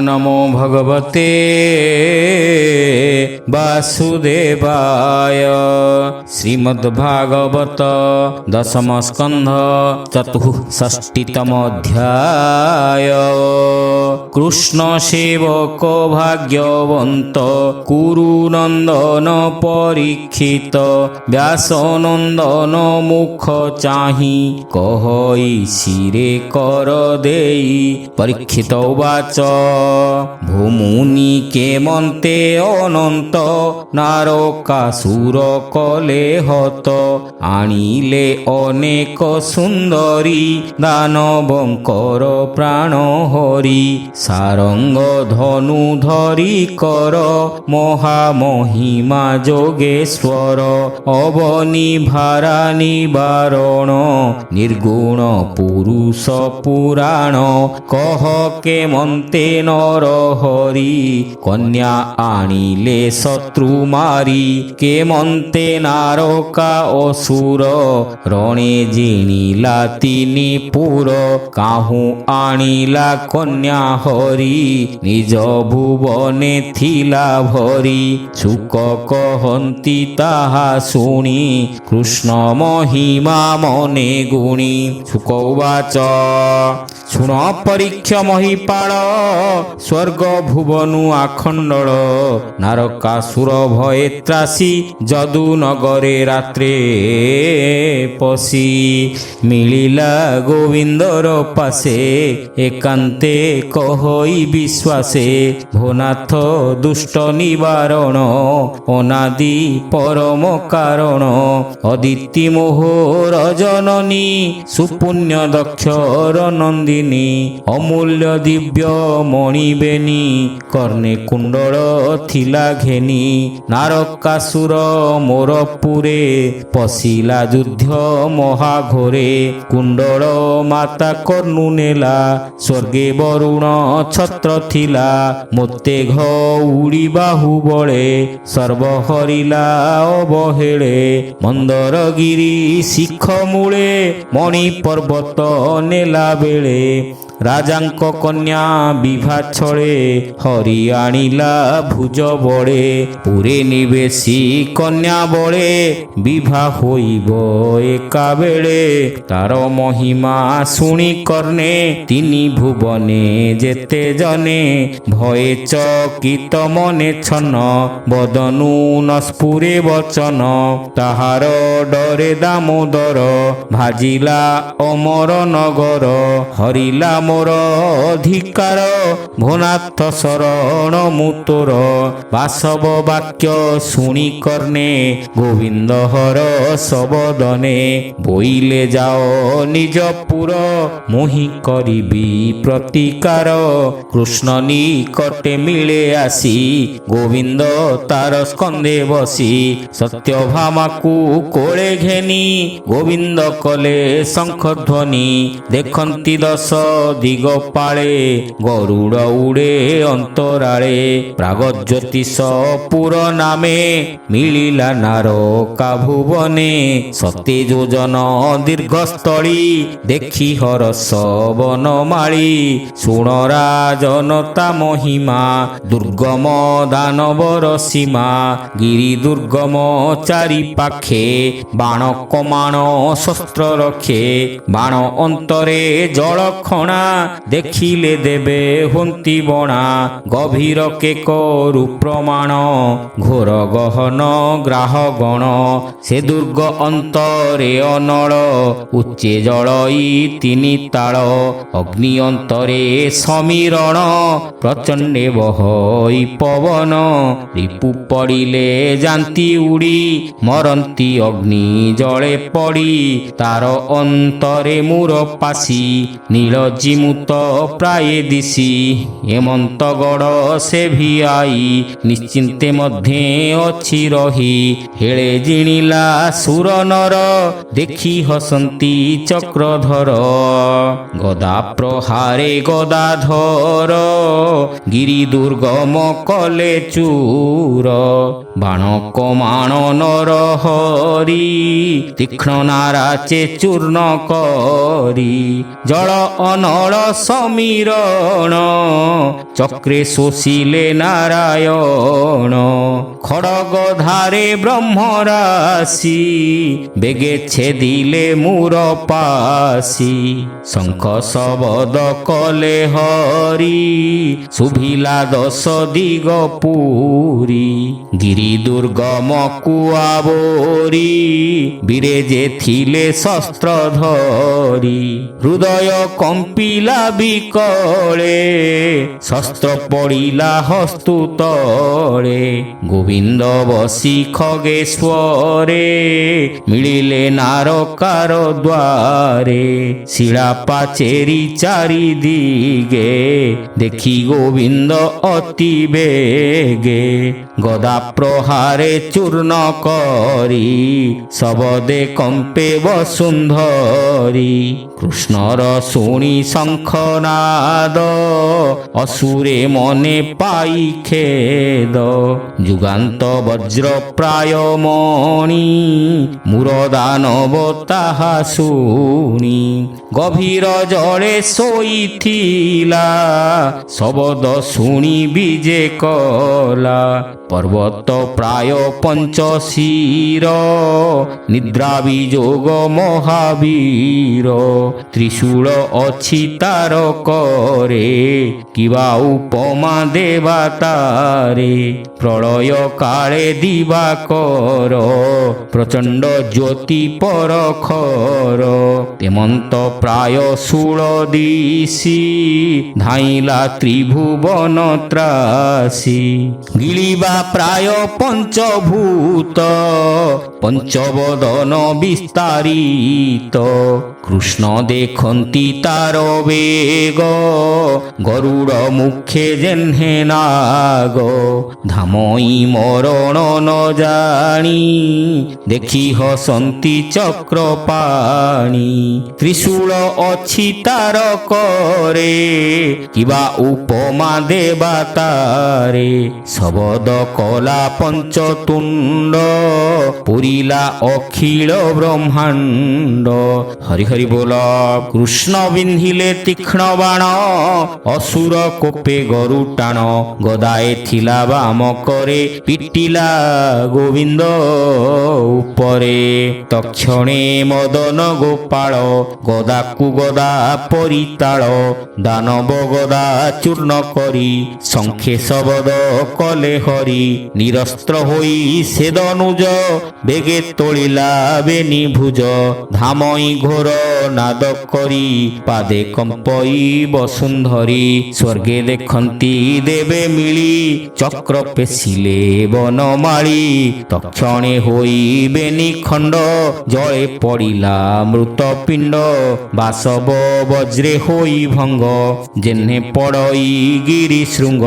नमो भगवते वासुदेवाय। श्रीमद्भागवत दशम स्कंध चतुष्षष्टितम अध्याय। कृष्ण सेवक भाग्यवंत कुरुनंदन परीक्षित व्यासनंदन मुख चाहि कहई शिरे कर देई। परीक्षित उवाच भूमुनि केमन्ते अनंत नारकासुर कले हत आनिले अनेक सुंदरी दानवंकर प्राण हरि। सारंग धनु धरि कर महामहिमा जोगेश्वर अवनि भारा निवारण निर्गुण पुरुष पुराण कह केमन्ते नर हरि कन्या आनिले शत्रु मारी। केमन्ते नारका असुर रणे जिणिला तिनि पुर काहू आनिला कन्या हरि निज भुवने थिला भरी। सुक कहन्ति ताहा शुणी कृष्ण महिमा मने गुणी। सुक उवाच शुण परीक्ष महिपाल स्वर्ग भुवनु आखंडल नारकासुर भये त्रासी जदु नगरे रात्रे पशी। मिलिला गोविंदर पासे एकांते कहई विश्वासे भोनाथ दुष्ट निवारण अनादि परम कारण। अदिति मोहर जननी सुपुण्य दक्षर नंदिनी अमूल्य दिव्य मणिबेनी कर्णे कुंडल थिला घेनी। नारकासुर मोर पुरे पशिला युद्ध महाघोरे कुंडल माता कर्णु नेला स्वर्गे वरुण छत्र थिला। मोते घ उड़ी बाहु बळे सर्व हरिला अवहेळे मंदरगिरी शिख मूळे मणि पर्वत नेला बेळे। राजांक कन्या विभा छळे हरि आनिला भुज बळे पुरे निवेशी कन्या बळे विभा होइब एका बेळे। तार महिमा शुणी कर्णे तिनि भुवने जेते जने भये चकित मने छन बदनु नस्पुरे वचन। ताहार डरे दामोदर भाजिला अमर नगर हरिला मोर अधिकार भोनाथ शरण मुतोर। वासव वाक्य शुणी कर्णे गोविंद हर सबदने बोइले जाओ निज पुर मोहि करिबी प्रतिकार। कृष्ण निकटे मिले आसी गोविंद तार स्कंदे बसी सत्यभामाकु कोळे घेनी गोविंद कले शंख ध्वनि। देखन्ति दश दिग पाळे गरुड़ उड़े अंतराळे प्रागज्योतिष पुर नामे मिलिला नारका भुवने। सते योजन दीर्घस्थली देखी हरस वनमाळी शुण राजनता महिमा दुर्गम दानवर सीमा। गिरि दुर्गम चारि पाखे बाण कमाण शस्त्र रखे बाण अंतरे जल खणा देखिले देवे हुंती बणा। गभीर के करू प्रमाण घोर गहन ग्राह गण से दुर्ग अंतरे अनल उच्चे जलई तिनि ताल। अग्नि अंतरे समीरण प्रचंडे बहई पवन रिपु पड़िले जांती उड़ी मरंती अग्नि जले पड़ी। तार अंतरे मूर पासी नील जिमुत प्राये दिशी हेमंत गड़ से भी आई निश्चिंते मध्य अच्छी रही। हेले जिणिला सुर नर देखी हसंती चक्रधर गदा प्रहारे गदाधर गिरि दुर्गम कले चूर। बाण कमाण नर हरि तीक्ष्ण नाराचे चूर्ण करी। जल अनल समीरण চক্রে শোষিলে নারায়ণ খড়গ ধারে ব্রহ্মরাশি বেগে ছেদিলে মূর পাশি শঙ্খ শবদ কলে হরি শুভিলা দশ দিগ পুরী গিরি দুর্গম কুয়াবরি বীরে যে থিলে শস্ত্র ধরি হৃদয় কম্পিলা বিকলে শস্ত্র পড়িলা হস্তু তଳେ গোবিন্দ বসি খগেশ্বরে মিলিলে নারকার দ্বারে শিলা পাচেরি চারি দিগে দেখি গোবিন্দ অতি বেগে গদা প্রহারে চূর্ণ করি শবদে কম্পে বসুন্ধরি কৃষ্ণর শুনি শঙ্খনাদ অসুরে মনে পাই খেদ যুগান্ত বজ্র প্রায় মণি মূর দানব তাহা শুনি গভীর জলে শোইথিলা শবদ শুনি বিজে কলা পর্বত প্রায় পঞ্চশির নিদ্রা বিযোগ মহাবীর ত্রিশূল অছি তার করে কিবা উপমা দেবা তারে প্রলয় কালে দিবাকর প্রচণ্ড জ্যোতি পরখর হেমন্ত প্রায় ষোল দিশি ধাইলা ত্রিভুবন ত্রাসি গিলিবা প্রায় পঞ্চভূত পঞ্চবদন বিস্তারিত কৃষ্ণ দেখন্তি তার বেগ গরুড় মুখে জেহ্নে নাগ ধামই মরণ ন জানি দেখি হসন্তি চক্র পাণি ত্রিশূল অছি তার করে কিবা উপমা দেবা তারে শবদ কলা পঞ্চতুণ্ড পুরিলা অখিল ব্রহ্মাণ্ড হরি হরি बोल कृष्ण बिंधिले तीक्ष्ण बाण असुर कोपे गरु टाण गदाए थिला बाम करे पिटिला गोविंद उपरे तक्षणे मदन गोपाल गदाकु गदा परिताल दानव गदा चूर्ण करी संखे शबद कले हरि निरस्त्र होई से दनुज बेगे तोलिला बेनी भुज धामई घोर नाद करी पादे कंपई बसुंधरी स्वर्गे देखंती देवे मिली चक्र पेशिले बनमाली तक्षणे होइबे निखंड जळे पड़िला मृत पिंड बासव वज्रे होई भंग जेन्हे पड़ई गिरी शृंग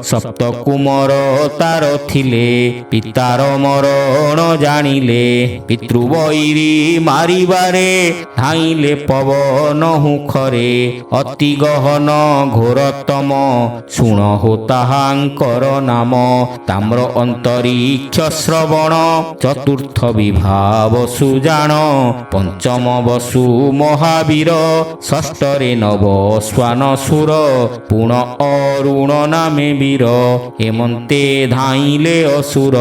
सप्त कुमर तार थिले पितार मरण जानिले पितृवैरी मारिबारे धाइले पवन हुखरे अति गहन घोरतम शुण हो ताहांकर नाम ताम्र अंतरिक्ष श्रवण चतुर्थ विभाव सुजान पंचम वसु महावीर षष्ठरे नव स्वान सुर पुण अरुण नामे वीर हेमंते धाइले असुर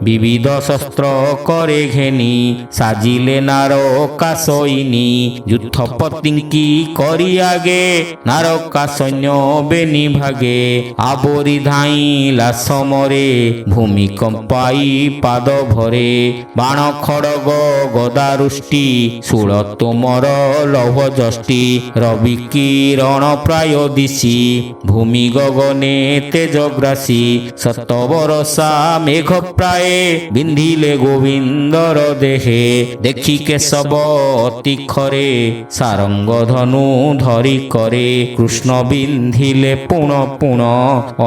विविध शस्त्र करे घेनी साजिले नारका सैनी युद्धपतिंकी करी आगे नारका सैन्य बेनी भागे आबोरी धाइला समरे भूमि कंपाई पाद भरे बाण खड़ग गदारुष्टि शूल तोमर लौह जष्टि रवि किरण प्राय दिशि भूमि गगने तेजग्रासी सत बरसा मेघ प्राय बिंधिले गोविंदर देहे देखि केशव अति खरे सारंग धनु धरी करे कृष्ण बिंधिले पुण पुण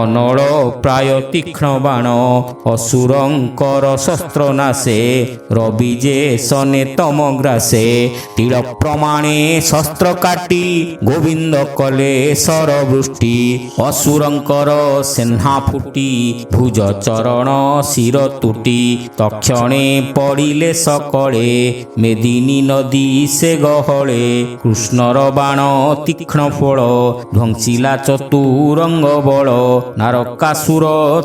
अनल प्राय तीक्ष्ण बाण असुरंकर शस्त्र नाशे रवि जे सने तम ग्रासे तीर प्रमाणे शस्त्र काटी गोविंद कले सरवृष्टि असुरंकर सेना फुटी भुज चरण शिर तुटी तक्षणे पड़िले सकळे मेदिनी नदी से ହଳେ କୃଷ୍ଣର ବାଣ ତୀକ୍ଷ୍ଣ ଫଳ ଧ୍ୱଂସିଲା ଚତୁରଙ୍ଗ ବଳ ନାରକାସୁର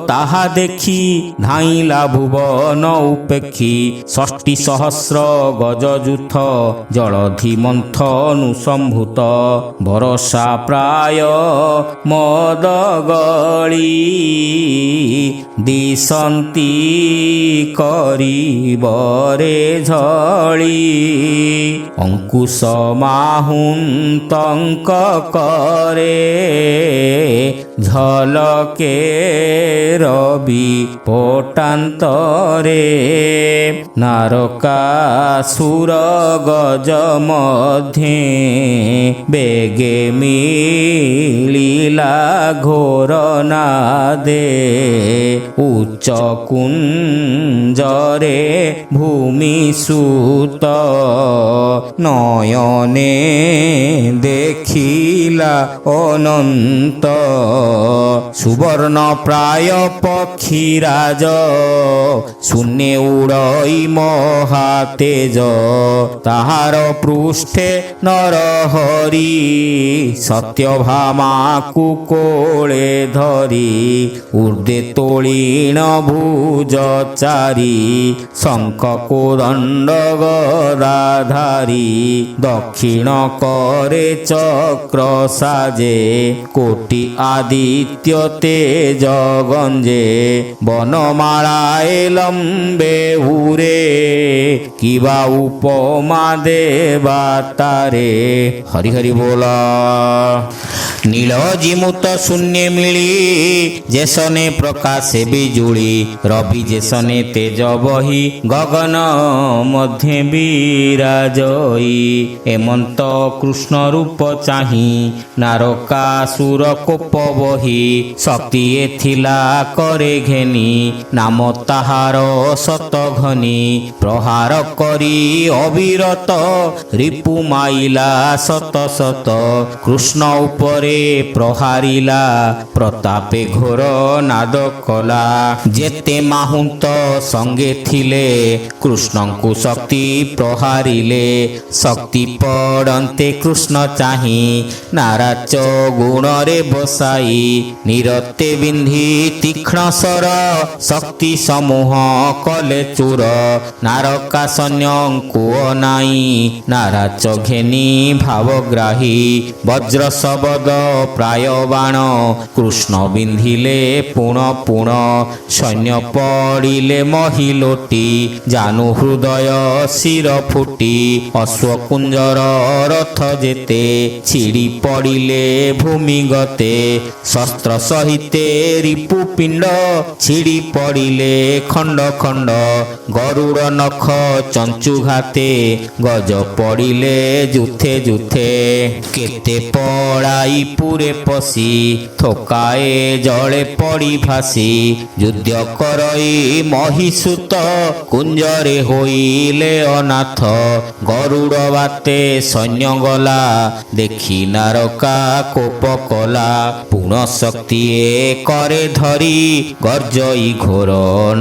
ତାହା ଦେଖି ଧାଇଁଲା ଭୁବନ ଉପେକ୍ଷୀ ଷଷ୍ଠୀ ସହସ୍ର ଗଜଯୁଥ ଜଳଧି ମନ୍ଥନୁ ସମ୍ଭୂତ ବରଷା ପ୍ରାୟ ମଦ ଗଳି ଦିଶନ୍ତି କରିବରେ ଝଳି ଅଙ୍କୁଶ ମାହୁନ୍ତଙ୍କ କରେ ଝଲକେ ରବି ପଟାନ୍ତରେ ନାରକାସୁର ଗଜ ମଧ୍ୟେ ବେଗେ ମିଳିଲା ଘୋର ନାଦେ ଉଚ୍ଚ କୁଞ୍ଜରେ ଭୂମି ସୁତ ନୟନେ ଦେଖିଲା ଅନନ୍ତ ସୁବର୍ଣ୍ଣ ପ୍ରାୟ ପକ୍ଷୀରାଜ ଶୂନ୍ୟ ଉଡ଼ଇ ମହାତେଜ ତାହାର ପୃଷ୍ଠେ ନରହରି ସତ୍ୟଭାମାକୁ କୋଳେ ଧରି ଉର୍ଦ୍ଧେ ତୋଳିଣ ଭୁଜ ଚାରି ଶଙ୍ଖ କୋଦଣ୍ଡ ଗଦାଧାରୀ ଦକ୍ଷିଣ କରେ ଚକ୍ର ସାଜେ କୋଟି ଆଦିତ୍ୟ ତେଜ ଗଞ୍ଜେ ବନମାଳାଏ ଲମ୍ବେ ଉରେ କିବା ଉପମା ଦେବା ତାରେ ହରି ହରି ବୋଲ নীল জিমুত শূন্যে মিলি যেসনে প্রকাশে বিজুড়ি রবি যেসনে তেজ বহি গগন মধ্যে বিরাজই এমন্ত কৃষ্ণ রূপ চাহি নারকাসুর কোপ বহি শক্তি এথিলা করে ঘেনি নাম তাহার শত ঘনি প্রহার করি অবিরত রিপু মাইলা শত শত কৃষ্ণ উপরে প্রহারিলা প্রতাপে ঘোর নাদ কলা যেতে মাহুন্ত সঙ্গে থিলে কৃষ্ণଙ୍କୁ শক্তি প্রহারিলে শক্তি পড়ন্তে কৃষ্ণ চাহি নারাচ গুণরে বসাই নিরতে বিন্ধি তীক্ষ্ণ স্বর শক্তি সমূহ কলে চূর নারকা সৈন্যଙ୍କୁ অনাই নারাচ ঘেনি ভাবগ্রাহী বজ্র শবদ প্রায় বাণ কৃষ্ণ বিন্ধিলে পুণ পুণ সৈন্য পড়িলে মহিলোটি জানু হৃদয় শির ফুটি অশ্বকুঞ্জর রথ যেতে ছিড়ি পড়িলে ভূমি গতে শস্ত্র সহিতে রিপু পিণ্ড ছিড়ি পড়িলে খণ্ড খণ্ড গরুড় নখ চঞ্চু ঘাতে গজ পড়িলে যুথে যুথে কেতে পড়াই পুরে পশি থোকায়ে জলে পড়ি ভাসি যুদ্ধ করই মহিষূত কুঞ্জরে হইলে অনাথ গরুড় বাতে সৈন্য গলা দেখি নারকা কোপ কলা পুণ শক্তি করে ধরি গর্জই ঘোর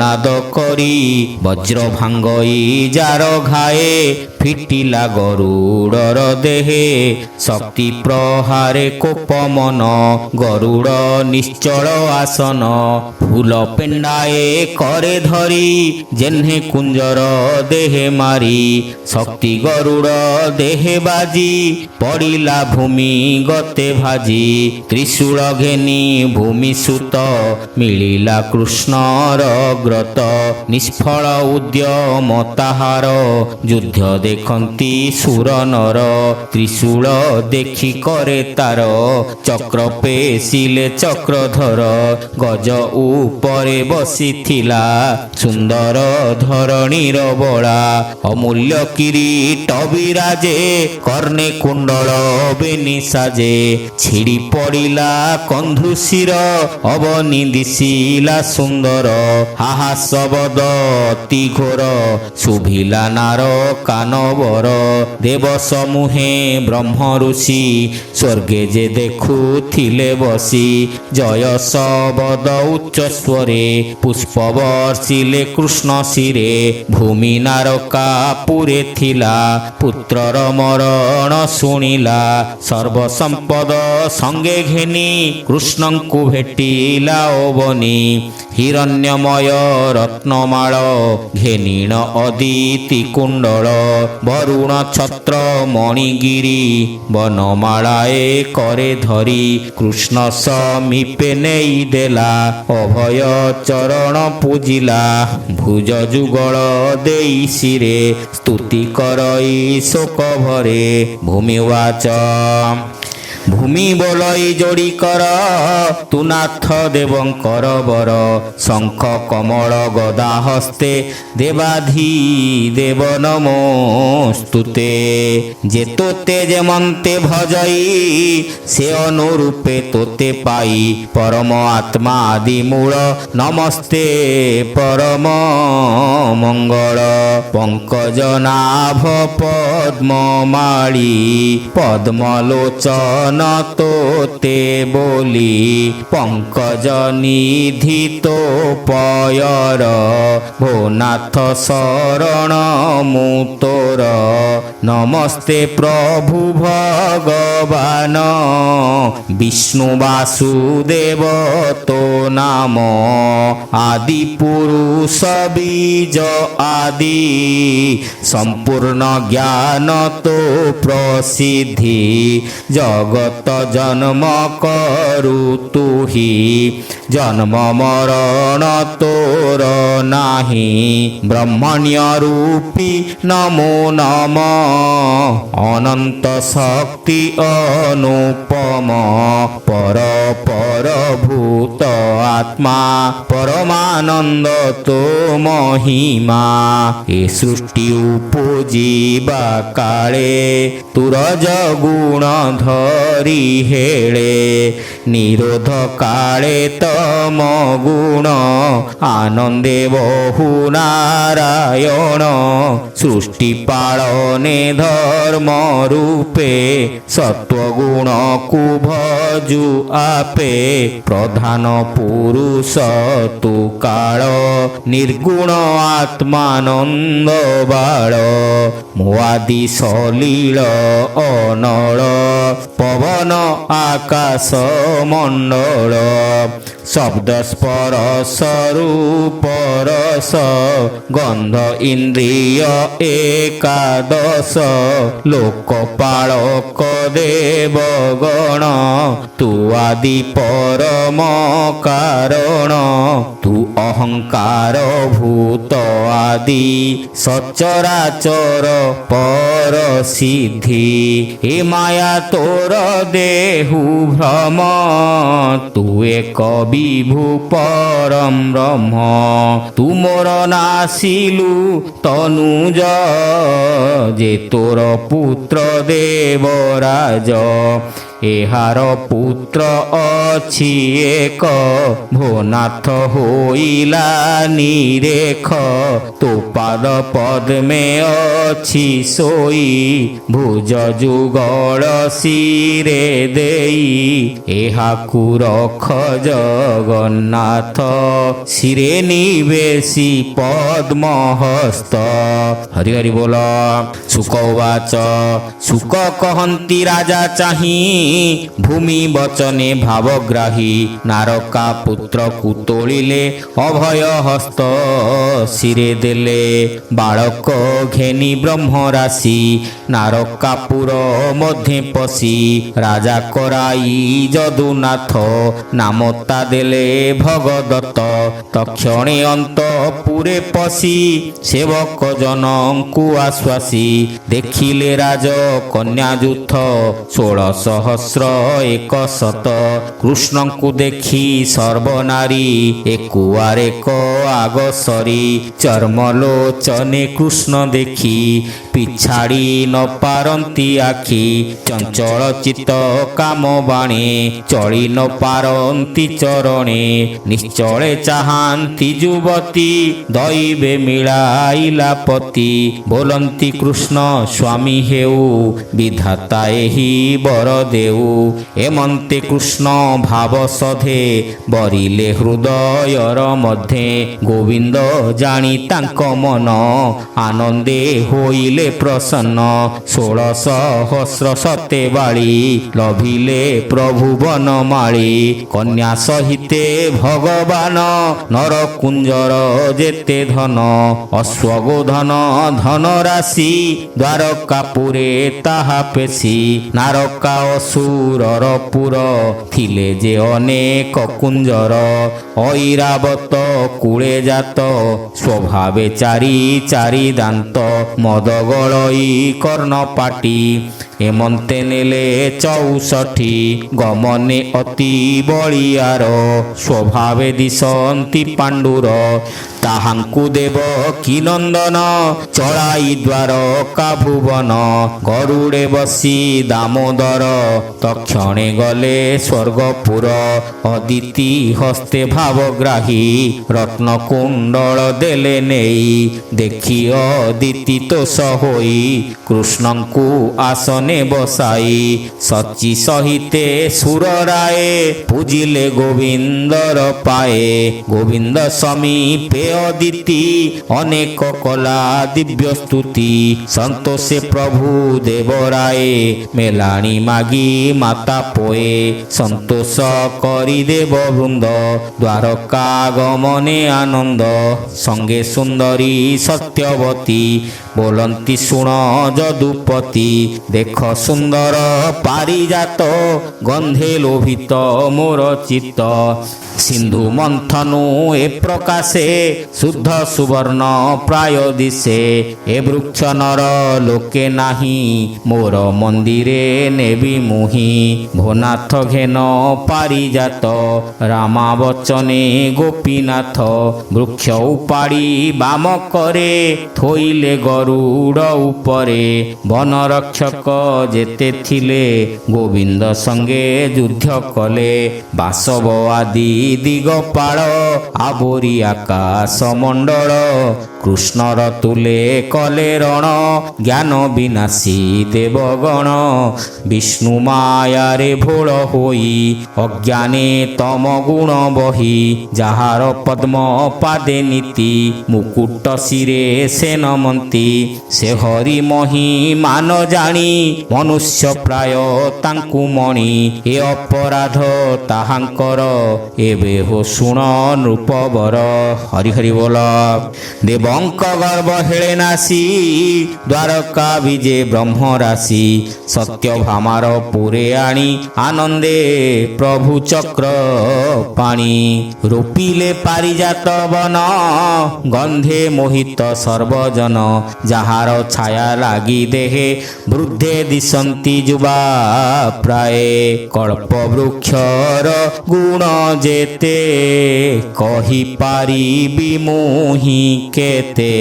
নাদ করি বজ্র ভাঙ্গই যার ঘায়ে ফিটিলা গরুড়র দেহে শক্তি প্রহারে কোপ মন গরুড় নিশ্চল আসন ফুল পেন্ডায়ে করে ধরি জেহ্নে কুঞ্জর দেহে মারি শক্তি গরুড় দেহে বাজি পড়িলা ভূমি গতে ভাজি ত্রিশূল ঘেনি ভূমি সুত মিলিলা কৃষ্ণর গ্রত নিষ্ফল উদ্যম তাহার যুদ্ধ দেখন্তি সুর নর ত্রিশূল দেখি করে তার চক্র পেশিলে চক্রধর গজ উপরে বসিথিলা সুন্দর ধরণীর বলা অমূল্য কিරීট বিরাজে কর্ণে কুণ্ডল বেনি সাজে ছিড়ি পড়িলা কন্ধুশির অবনি দিশিলা সুন্দর হাহা শবদ অতি ঘোর শুভিলা নার কান ଖବର ଦେବ ସମୂହେ ବ୍ରହ୍ମ ଋଷି ସ୍ୱର୍ଗେ ଯେ ଦେଖୁଥିଲେ ବସି ଜୟ ଶବଦ ଉଚ୍ଚ ସ୍ୱରେ ପୁଷ୍ପ ବର୍ଷିଲେ କୃଷ୍ଣ ଶିରେ ଭୂମି ନାରକା ପୁରେ ଥିଲା ପୁତ୍ରର ମରଣ ଶୁଣିଲା ସର୍ବ ସମ୍ପଦ ସଙ୍ଗେ ଘେନି କୃଷ୍ଣଙ୍କୁ ଭେଟିଲା ଅବନୀ ହିରଣ୍ୟମୟ ରତ୍ନମାଳ ଘେନିଣ ଅଦିତି କୁଣ୍ଡଳ ବରୁଣ ଛତ୍ର ମଣିଗିରି ବନମାଳାଏ କରେ ଧରି କୃଷ୍ଣ ସମୀପେ ନେଇ ଦେଲା ଅଭୟ ଚରଣ ପୂଜିଲା ଭୁଜ ଯୁଗଳ ଦେଇ ଶିରେ ସ୍ତୁତି କରଇ ଶୋକ ଭରେ ଭୂମି ୱାଚ ଭୂମି ବୋଲଇ ଯୋଡ଼ି କର ତୁ ନାଥ ଦେବଙ୍କର ବର ଶଙ୍ଖ କମଳ ଗଦା ହସ୍ତେ ଦେବାଧି ଦେବ ନମୋସ୍ତୁତେ ଯେ ତୋତେ ଯେମନ୍ତେ ଭଜଇ ସେ ଅନୁରୂପେ ତୋତେ ପାଇ ପରମ ଆତ୍ମା ଆଦି ମୂଳ ନମସ୍ତେ ପରମ ମଙ୍ଗଳ ପଙ୍କଜ ନାଭ ପଦ୍ମମାଳୀ ପଦ୍ମଲୋଚନ ତୋତେ ବୋଲି ପଙ୍କଜ ନିଧି ତୋ ପୟର ଭୋନାଥ ଶରଣ ମୁଁ ତୋର ନମସ୍ତେ ପ୍ରଭୁ ଭଗବାନ ବିଷ୍ଣୁ ବାସୁଦେବ ତୋ ନାମ ଆଦି ପୁରୁଷ ବୀଜ ଆଦି ସମ୍ପୂର୍ଣ୍ଣ ଜ୍ଞାନ ତୋ ପ୍ରସିଦ୍ଧି ଜଗତ ଜନ୍ମ କରୁ ତୁହି ଜନ୍ମ ମରଣ ତୋର ନାହିଁ ବ୍ରହ୍ମଣ୍ୟ ରୂପୀ ନମୋ ନମ ଅନନ୍ତ ଶକ୍ତି ଅନୁପମ ପର ପର ଭୂତ ଆତ୍ମା ପରମାନନ୍ଦ ତୋ ମହିମା ଏ ସୃଷ୍ଟି ଉପଜିବା କାଳେ ତୁରଜ ଗୁଣ ଧରି ହେଳେ ନିରୋଧ କାଳେ ତମ ଗୁଣ ଆନନ୍ଦେ ବହୁ ନାରାୟଣ ସୃଷ୍ଟି ପାଳନେ ଧର୍ମ ରୂପେ ସତ୍ୱଗୁଣକୁ ଭଜୁ ଆପେ ପ୍ରଧାନ ପୁରୁଷ ତୁ କାଳ ନିର୍ଗୁଣ ଆତ୍ମାନନ୍ଦ ବାଳ ମୁଆଦି ସଲୀଳ ଅନଳ ପବନ ଆକାଶ ମଣ୍ଡଳ ଶବ୍ଦ ସ୍ପରଶ ରୂପ ରସ ଗନ୍ଧ ଇନ୍ଦ୍ରିୟ ଏକାଦଶ ଲୋକପାଳକ ଦେବଗଣ ତୁ ଆଦି ପରମ କାରଣ ତୁ ଅହଙ୍କାର ଭୂତ ଆଦି ସଚରାଚର ପର ସିଦ୍ଧି ଏ ମାୟା ତୋର ଦେହୁ ଭ୍ରମ ତୁ ଏକ ବିଭୁ ପରମ ବ୍ରହ୍ମ ତୁ ମୋର ନାସିଲୁ ତନୁଜ ଯେ ତୋର ପୁତ୍ର ଦେବରାଜ ଏହାର ପୁତ୍ର ଅଛି ଏକ ଭୋନାଥ ହୋଇଲା ନିରେଖ ତୋ ପାଦ ପଦ୍ମେ ଅଛି ଶୋଇ ଭୁଜ ଯୁଗଳ ଶିରେ ଦେଇ ଏହାକୁ ରଖ ଜଗନ୍ନାଥ ଶିରେ ନିବେଶି ପଦ୍ମହସ୍ତ ହରି ହରି ବୋଲ ଶୁକ ଉବାଚ ଶୁକ କହନ୍ତି ରାଜା ଚାହିଁ ଭୂମି ବଚନେ ଭାବଗ୍ରାହୀ ନାରକା ପୁତ୍ରକୁ ତୋଳିଲେ ଅଭୟ ହସ୍ତ ଶିରେ ଦେଲେ ବାଳକ ଘେନି ବ୍ରହ୍ମ ରାଶି ନାରକାପୁର ମଧ୍ୟେ ପଶି ରାଜା କରାଇ ଯଦୁନାଥ ନାମତା ଦେଲେ ଭଗଦତ୍ତ ତକ୍ଷଣେ ଅନ୍ତପୁରେ ପଶି ସେବକ ଜନଙ୍କୁ ଆଶ୍ୱାସୀ ଦେଖିଲେ ରାଜ କନ୍ୟା ଯୁଥ 16,100 କୃଷ୍ଣଙ୍କୁ ଦେଖି ସର୍ବନାରୀ ଏକୁଆରେକ ଆଗସରି ଚର୍ମଲୋଚନେ କୃଷ୍ଣ ଦେଖି ପିଛାଡ଼ି ନ ପାରନ୍ତି ଆଖି, ଚଞ୍ଚଳ ଚିତ୍ତ କାମ ବାଣୀ, ଚଳି ନ ପାରନ୍ତି ଚରଣେ, ନିଶ୍ଚଳେ ଚାହାନ୍ତି ଯୁବତୀ, ଦଇବେ ମିଳାଇଲା ପତି। ବୋଲନ୍ତି କୃଷ୍ଣ ସ୍ୱାମୀ ହେଉ, ବିଧାତା ଏହି ବର ଦେଉ। ଏମନ୍ତେ କୃଷ୍ଣ ଭାବ ସଧେ, ବରିଲେ ହୃଦୟର ମଧ୍ୟେ। ଗୋବିନ୍ଦ ଜାଣି ତାଙ୍କ ମନ, ଆନନ୍ଦେ ହୋଇଲେ ପ୍ରସନ୍ନ। 16 ସହସ୍ର ସତେ ବାଳି, ଲଭିଲେ ପ୍ରଭୁ ବନମାଳି। କନ୍ୟା ସହିତେ ଭଗବାନ, ନରକୁଞ୍ଜର ଯେତେ ଧନ। ଅଶ୍ୱଗୋଧନ ଧନ ରାଶି, ଦ୍ୱାରକାପୁରେ ତାହା ପେଶି। ନାରକା ଅସୁରର ପୁର, ଥିଲେ ଯେ ଅନେକ କୁଞ୍ଜର। ଐରାବତ କୂଳେ ଜାତ, ସ୍ୱଭାବେ ଚାରି ଚାରି ଦାନ୍ତ। ମଦ ଗଳଇ କର୍ଣ୍ଣପାଟି, ଏମନ୍ତେ ନେଲେ 64। ଗମନେ ଅତି ବଳିଆର, ସ୍ୱଭାବେ ଦିଶନ୍ତି ପାଣ୍ଡୁର। ତାହାଙ୍କୁ ଦେବ କି ନନ୍ଦନ, ଚଳାଇ ଦ୍ୱାରକା ଭୁବନ। ଗରୁଡ଼େ ବସି ଦାମୋଦର, ତକ୍ଷଣେ ଗଲେ ସ୍ୱର୍ଗପୁର। ଅଦିତି ହସ୍ତେ ଭାବଗ୍ରାହୀ, ରତ୍ନକୁଣ୍ଡଳ ଦେଲେ ନେଇ। ଦେଖି ଅଦିତି ତୋଷ ହୋଇ, କୃଷ୍ଣଙ୍କୁ ଆସନେ ବସାଇ। ସଚି ସହିତେ ସୁରରାଏ, ପୂଜିଲେ ଗୋବିନ୍ଦର ପାଏ। ଗୋବିନ୍ଦ ସମୀପେ ଅଦିତି, ଅନେକ କଲା ଦିବ୍ୟ ସ୍ତୁତି। ସନ୍ତୋଷେ ପ୍ରଭୁ ଦେବରାଏ, ମେଲାଣି ମାଗି ମାତା ପୋଏ। ସନ୍ତୋଷ କରି ଦେବ ବୃନ୍ଦ, ଦ୍ୱାରକା ଗମନେ ଆନନ୍ଦ। ସଙ୍ଗେ ସୁନ୍ଦରୀ ସତ୍ୟବତୀ, ବୋଲନ୍ତି ଶୁଣ ଯଦୁପତି। ଦେଖ ସୁନ୍ଦର ପାରିଜାତ, ଗନ୍ଧେ ଲୋଭିତ ମୋର ଚିତ୍ତ। ସିନ୍ଧୁ ମନ୍ଥନୁ ଏ ପ୍ରକାଶେ, ଶୁଦ୍ଧ ସୁବର୍ଣ୍ଣ ପ୍ରାୟ ଦିଶେ। ଏ ବୃକ୍ଷ ନର ଲୋକେ ନାହିଁ, ମୋର ମନ୍ଦିରେ ନେବି ମୁହିଁ। ଭୋନାଥ ଘେନ ପାରିଜାତ, ରାମା ବଚନେ ଗୋପୀନାଥ। ବୃକ୍ଷ ଉପାଡ଼ି ବାମ କରେ, ଥୋଇଲେ ଗରୁଡ଼ ଉପରେ। ବନରକ୍ଷକ ଯେତେ ଥିଲେ, ଗୋବିନ୍ଦ ସଙ୍ଗେ ଯୁଦ୍ଧ କଲେ। ବାସବ ଆଦି ଦିଗପାଳ, ଆବୋରି ଆକାଶ ମଣ୍ଡଳ। କୃଷ୍ଣର ତୁଲେ କଲେ ରଣ, ଜ୍ଞାନ ବିନାଶୀ ଦେବଗଣ। ବିଷ୍ଣୁ ମାୟାରେ ଭୋଳ ହୋଇ, ଅଜ୍ଞାନେ ତମ ଗୁଣ ବହି। ଯାହାର ପଦ୍ମ ପାଦେ ନୀତି, ମୁକୁଟ ଶିରେ ସେନମନ୍ତି। ସେ ହରି ମହି ମାନ ଜାଣି, ମନୁଷ୍ୟ ପ୍ରାୟ ତାଙ୍କୁ ମଣି। ଏ ଅପରାଧ ତାହାଙ୍କର, ଏବେ ହୋ ଶୁଣ ନୃପବର। ହରି ହରି ବୋଲ। ଦେବଙ୍କ ଗର୍ବ ହେଳେ ନାଶୀ, ଦ୍ୱାରକା ବିଜେ ବ୍ରହ୍ମ ରାଶି। ସତ୍ୟଭାମାର ପୁରେ ଆଣି, ଆନନ୍ଦେ ପ୍ରଭୁ ଚକ୍ର ପାଣି। ରୋପିଲେ ପାରିଜାତ ବନ, ଗନ୍ଧେ ମୋହିତ ସର୍ବଜନ। ଯାହାର ଛାୟା ଲାଗି ଦେହେ, ବୃଦ୍ଧେ ଦିଶନ୍ତି ଯୁବା ପ୍ରାଏ। କଳ୍ପ ବୃକ୍ଷର ଗୁଣ ଯେତେ, କହିପାରିବି ମୁହିଁ କେତେ।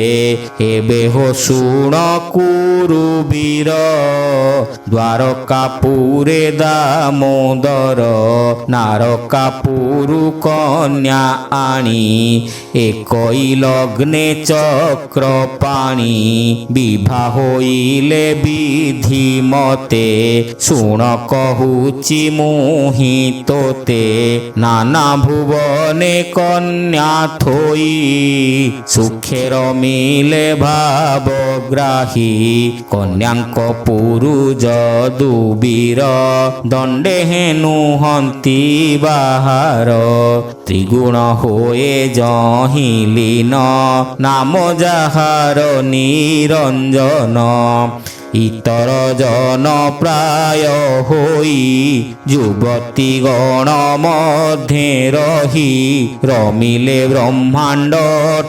ଏବେ ହୋ ଶୁଣ କୁରୁବୀର, ଦ୍ୱାରକାପୁରେ ଦାମୋଦର। ନାରକାପୁରୁ କନ୍ୟା ଆଣି, ଏକଇ ଲଗ୍ନେ ଚକ୍ର ପାଣି। ବିଭା ହୋଇଲେ ବିଧି ମତେ, ଶୁଣ କହୁଛି ମୁହିଁ ତୋତେ। ନାନା ଭୁବନେ କନ୍ୟା ଥୋଇ, ସୁଖେ ରମିଲେ ଭାବଗ୍ରାହୀ। କନ୍ୟାଙ୍କ ପୁରୁ ଯଦୁବୀର, ଦଣ୍ଡେ ନୁହନ୍ତି ବାହାର। ତ୍ରିଗୁଣ ହୋଏ ଯହିଁ ଲୀନ, ନାମ ଯାହାର ନିରଞ୍ଜନ। ইতর জন প্রায় হই যুবতী গণ মধ্যে রহি রমিলে ব্রহ্মাণ্ড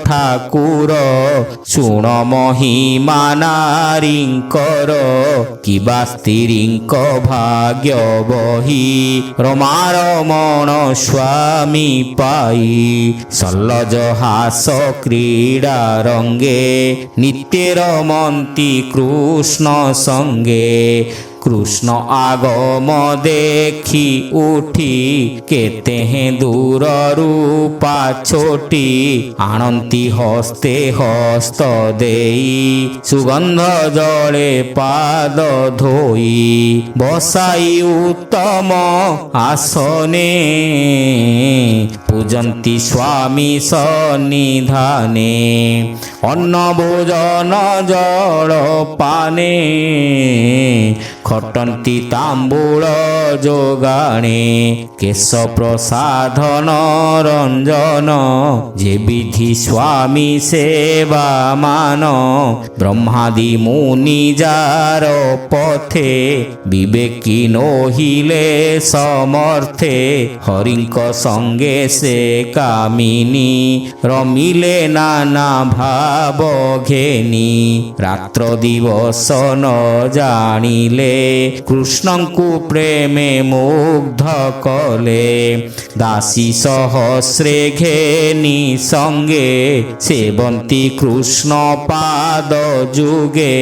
ঠাকুর শুণ মহিমা নারীঙ্কর কিবা স্ত্রীঙ্ক ভাগ্য বহি রমারমণ স্বামী পাই সল্লজ হাস ক্রীড়া রঙ্গে নিত্যে রমন্তি কৃষ্ণ সঙ্গে কৃষ্ণ আগম দেখি উঠি কেতে দূররু পাছোটি আনন্তি হস্তে হস্ত দেই সুগন্ধ জলে পাদ ধোই বসাই উত্তম আসনে পূজন্তি স্বামী সন্নিধানে অন্ন ভোজন জল পানে খটন্তি তাম্বুল যোগাণে কেশ প্রসাধন রঞ্জন যে বিধি স্বামী সেবা মান ব্রহ্মাদি মুনি যার পথে বিবেকী নহিলে সমর্থে হরিঙ্ক সঙ্গে সে কামিনী রমিলে নানা ভাব ঘেনি রাত্র দিবস ন জানিলে কৃষ্ণଙ୍କୁ প্রেমে মুগ্ধ কলে দাসী সহস্রে ঘেনি সঙ্গে সেবন্তী কৃষ্ণ পাদ যুগে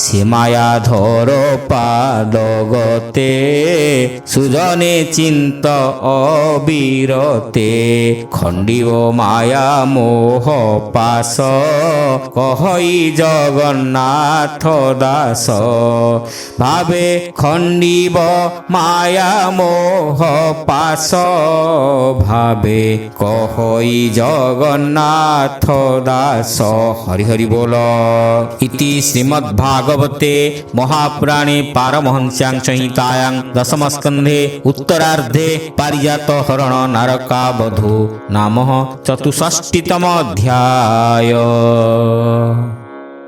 সে মায়াধর পাদ গতে সুজনে চিন্ত অবিরতে খণ্ডিব মায়া মোহ পাশ কহই জগন্নাথ দাস ভাবে খণ্ডিব মায়া মোহ পাশ ভাবে কহই জগন্নাথ দাস হরি হরি বল। ইতি শ্রীমদ্ভাগবতে মহাপুরাণে পারমহংস্যাং সংহিতায়াং দশমস্কন্ধে উত্তরার্ধে পারিজাত হরণ নারকাবধূ নাম চতুষষ্টিতম অধ্যায়।